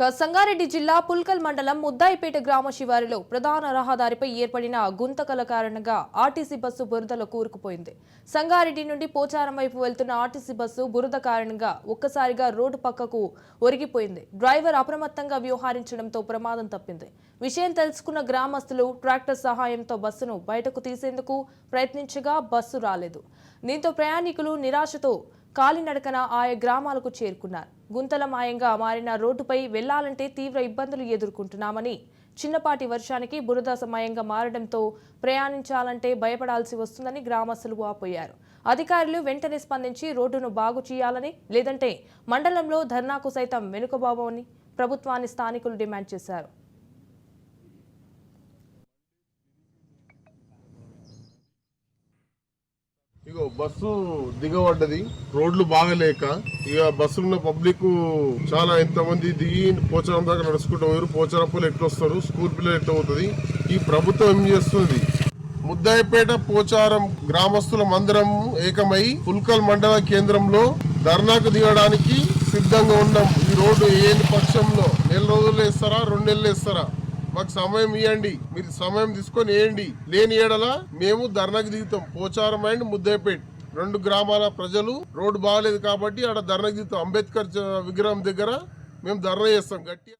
సంగారెడ్డి జిల్లా పుల్కల్ మండలం ముద్దాయిపేట గ్రామ శివారులో ప్రధాన రహదారిపై ఏర్పడిన గుంతకల కారణంగా ఆర్టీసీ బస్సు బురదలో కూరుకుపోయింది. సంగారెడ్డి నుండి పోచారం వైపు వెళ్తున్న ఆర్టీసీ బస్సు బురద కారణంగా ఒక్కసారిగా రోడ్డు పక్కకు ఒరిగిపోయింది. డ్రైవర్ అప్రమత్తంగా వ్యవహరించడంతో ప్రమాదం తప్పింది. విషయం తెలుసుకున్న గ్రామస్తులు ట్రాక్టర్ సహాయంతో బస్సును బయటకు తీసేందుకు ప్రయత్నించగా బస్సు రాలేదు. దీంతో ప్రయాణికులు నిరాశతో కాలినడకన ఆయా గ్రామాలకు చేరుకున్నారు. గుంతలమాయంగా మారిన రోడ్డుపై వెళ్లాలంటే తీవ్ర ఇబ్బందులు ఎదుర్కొంటున్నామని, చిన్నపాటి వర్షానికి బురద సమయంగా మారడంతో ప్రయాణించాలంటే భయపడాల్సి వస్తుందని గ్రామస్తులు వాపోయారు. అధికారులు వెంటనే స్పందించి రోడ్డును బాగు చేయాలని, లేదంటే మండలంలో ధర్నాకు సైతం వెనుకబాబోని ప్రభుత్వాన్ని స్థానికులు డిమాండ్ చేశారు. ఇగో బస్సు దిగబడ్డది, రోడ్లు బాగలేక ఇక బస్సులున్న పబ్లిక్ చాలా ఎంతమంది దిగి పోచారం దాకా నడుచుకుంటూ పోయారు. పోచారం పిల్లలు ఎట్లా వస్తారు, స్కూల్ పిల్లలు ఎట్లా అవుతుంది. ఈ ప్రభుత్వం ఏం చేస్తుంది? ముద్దాయిపేట పోచారం గ్రామస్తుల మందరం ఏకమై పుల్కల్ మండల కేంద్రంలో ధర్నాకు దిగడానికి సిద్ధంగా ఉన్నాం. ఈ రోడ్డు ఏని పక్షంలో నెల రోజులు వేస్తారా, 2 నెలలు వేస్తారా? మాకు సమయం ఇవ్వండి, మీరు సమయం తీసుకొని వేయండి. లేని ఏడల మేము ధర్నాకి దిగుతాం. పోచారం అండ్ ముద్దాయిపేట 2 గ్రామాల ప్రజలు రోడ్డు బాగలేదు కాబట్టి ఆడ ధర్నాకి దిగుతాం. అంబేద్కర్ విగ్రహం దగ్గర మేము ధర్నా చేస్తాం గట్టిగా.